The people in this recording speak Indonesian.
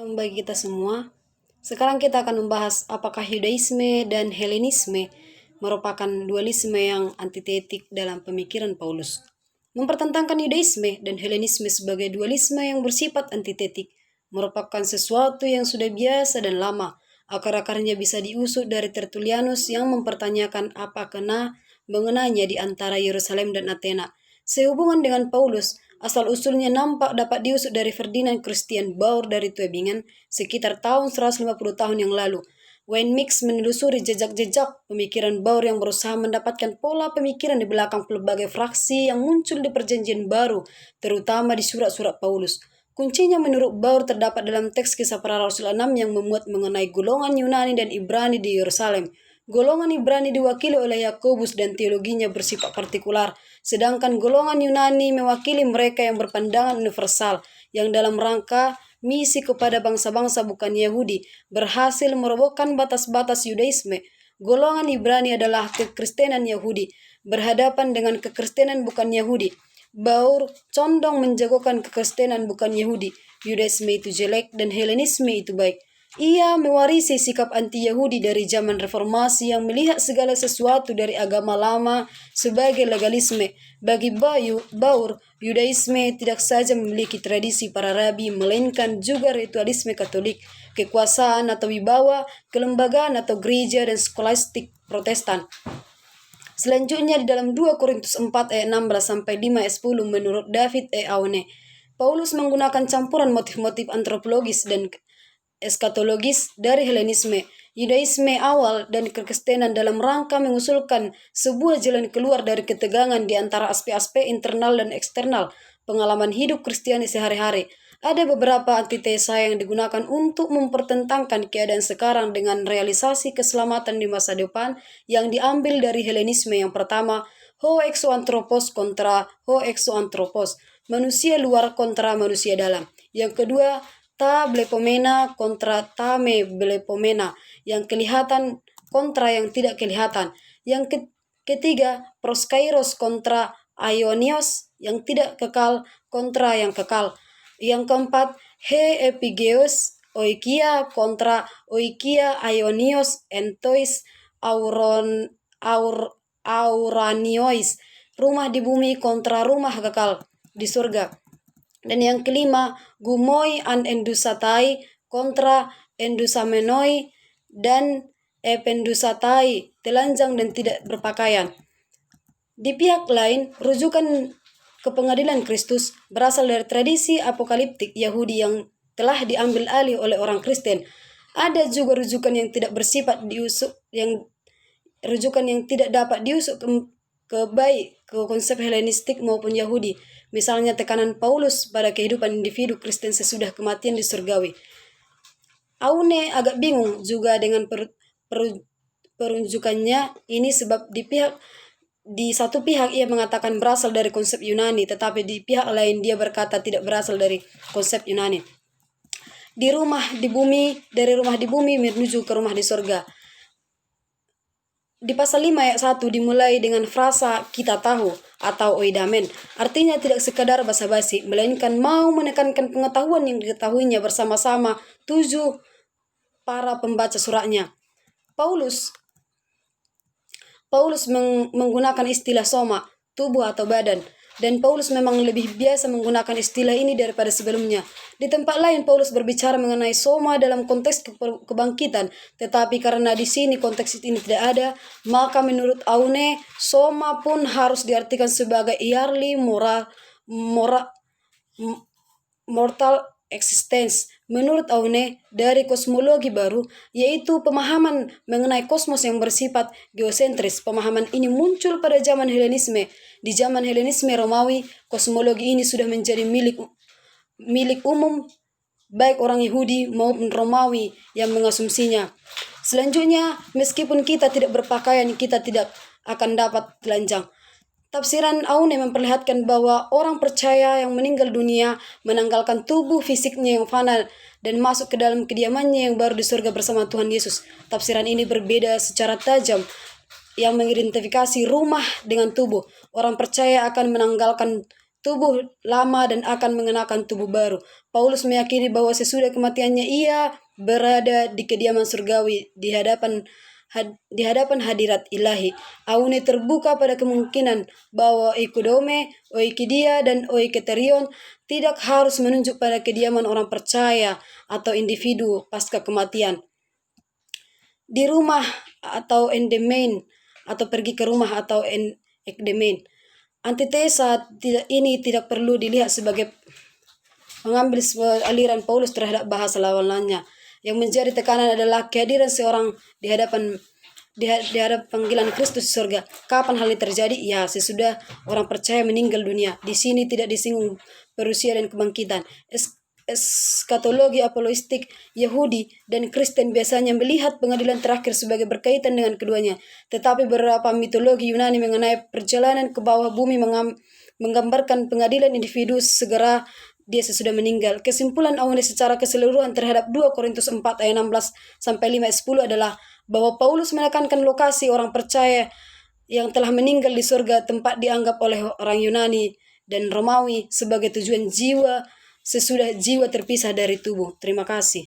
Shalom bagi kita semua. Sekarang kita akan membahas apakah Yudaisme dan Helenisme merupakan dualisme yang antitetik dalam pemikiran Paulus. Mempertentangkan Yudaisme dan Helenisme sebagai dualisme yang bersifat antitetik merupakan sesuatu yang sudah biasa dan lama. Akar-akarnya bisa diusut dari Tertullianus yang mempertanyakan apa mengenanya di antara Yerusalem dan Athena. Sehubungan dengan Paulus, asal-usulnya nampak dapat diusut dari Ferdinand Christian Baur dari Tübingen sekitar tahun 150 tahun yang lalu. Wayne Mix menelusuri jejak-jejak pemikiran Baur yang berusaha mendapatkan pola pemikiran di belakang pelbagai fraksi yang muncul di Perjanjian Baru, terutama di surat-surat Paulus. Kuncinya menurut Baur terdapat dalam teks Kisah Para Rasul 6 yang memuat mengenai golongan Yunani dan Ibrani di Yerusalem. Golongan Ibrani diwakili oleh Yakobus dan teologinya bersifat partikular, sedangkan golongan Yunani mewakili mereka yang berpandangan universal, yang dalam rangka misi kepada bangsa-bangsa bukan Yahudi, berhasil merobohkan batas-batas Yudaisme. Golongan Ibrani adalah kekristenan Yahudi, berhadapan dengan kekristenan bukan Yahudi. Baur condong menjagokan kekristenan bukan Yahudi. Yudaisme itu jelek dan Helenisme itu baik. Ia mewarisi sikap anti-Yahudi dari zaman reformasi yang melihat segala sesuatu dari agama lama sebagai legalisme. Bagi Baur, Yudaisme tidak saja memiliki tradisi para rabi, melainkan juga ritualisme Katolik, kekuasaan atau wibawa, kelembagaan atau gereja dan skolastik Protestan. Selanjutnya di dalam 2 Korintus 4 ayat 16 sampai 5 ayat 10 menurut David E. Aune, Paulus menggunakan campuran motif-motif antropologis dan eskatologis dari Helenisme, Yudaisme awal dan kekristenan dalam rangka mengusulkan sebuah jalan keluar dari ketegangan di antara aspek-aspek internal dan eksternal pengalaman hidup Kristiani sehari-hari. Ada beberapa antitesa yang digunakan untuk mempertentangkan keadaan sekarang dengan realisasi keselamatan di masa depan yang diambil dari Helenisme. Yang pertama, ho exoanthropos kontra ho exoanthropos, manusia luar kontra manusia dalam. Yang kedua, ta blepomena kontra ta me blepomena, yang kelihatan kontra yang tidak kelihatan. Yang ketiga, proskairos kontra aionios, yang tidak kekal kontra yang kekal. Yang keempat, he epigeos oikia kontra oikia aionios entois auraniois, rumah di bumi kontra rumah kekal di surga. Dan yang kelima, gumoi an endusatai kontra endusamenoi dan ependusatai, telanjang dan tidak berpakaian. Di pihak lain, rujukan ke pengadilan Kristus berasal dari tradisi apokaliptik Yahudi yang telah diambil alih oleh orang Kristen. Ada juga rujukan yang tidak bersifat diusuk, rujukan yang tidak dapat diusuk ke konsep Helenistik maupun Yahudi. Misalnya tekanan Paulus pada kehidupan individu Kristen sesudah kematian di surgawi. Aune agak bingung juga dengan perunjukannya ini, sebab di satu pihak ia mengatakan berasal dari konsep Yunani, tetapi di pihak lain dia berkata tidak berasal dari konsep Yunani. Dari rumah di bumi menuju ke rumah di surga. Di pasal 5 ayat 1 dimulai dengan frasa kita tahu atau oidamen. Artinya tidak sekadar basa-basi, melainkan mau menekankan pengetahuan yang diketahuinya bersama-sama 7 para pembaca suratnya. Paulus menggunakan istilah soma, tubuh atau badan, dan Paulus memang lebih biasa menggunakan istilah ini daripada sebelumnya. Di tempat lain Paulus berbicara mengenai soma dalam konteks kebangkitan, tetapi karena di sini konteks ini tidak ada, maka menurut Aune soma pun harus diartikan sebagai early mortal existence. Menurut Aune, dari kosmologi baru, yaitu pemahaman mengenai kosmos yang bersifat geosentris. Pemahaman ini muncul pada zaman Helenisme. Di zaman Helenisme Romawi, kosmologi ini sudah menjadi milik umum, baik orang Yahudi maupun Romawi yang mengasumsinya. Selanjutnya, meskipun kita tidak berpakaian, kita tidak akan dapat telanjang. Tafsiran Aune memperlihatkan bahwa orang percaya yang meninggal dunia menanggalkan tubuh fisiknya yang fana dan masuk ke dalam kediamannya yang baru di surga bersama Tuhan Yesus. Tafsiran ini berbeda secara tajam yang mengidentifikasi rumah dengan tubuh. Orang percaya akan menanggalkan tubuh lama dan akan mengenakan tubuh baru. Paulus meyakini bahwa sesudah kematiannya ia berada di kediaman surgawi di hadapan hadirat ilahi. Auni terbuka pada kemungkinan bahwa Oikodome, Oikidia, dan Oiketerion tidak harus menunjuk pada kediaman orang percaya atau individu pasca kematian. Di rumah atau endemen, atau pergi ke rumah atau ekdemen. Antitesa ini tidak perlu dilihat sebagai mengambil aliran Paulus terhadap bahasa lawannya. Yang menjadi tekanan adalah kehadiran seorang di hadapan panggilan Kristus di surga. Kapan hal ini terjadi? Ya, sesudah orang percaya meninggal dunia. Di sini tidak disinggung perusia dan kebangkitan. Eskatologi apologistik Yahudi dan Kristen biasanya melihat pengadilan terakhir sebagai berkaitan dengan keduanya. Tetapi beberapa mitologi Yunani mengenai perjalanan ke bawah bumi menggambarkan pengadilan individu segera dia sesudah meninggal. Kesimpulan Aune secara keseluruhan terhadap 2 Korintus 4 ayat 16 sampai 5 ayat 10 adalah bahwa Paulus menekankan lokasi orang percaya yang telah meninggal di surga, tempat dianggap oleh orang Yunani dan Romawi sebagai tujuan jiwa sesudah jiwa terpisah dari tubuh. Terima kasih.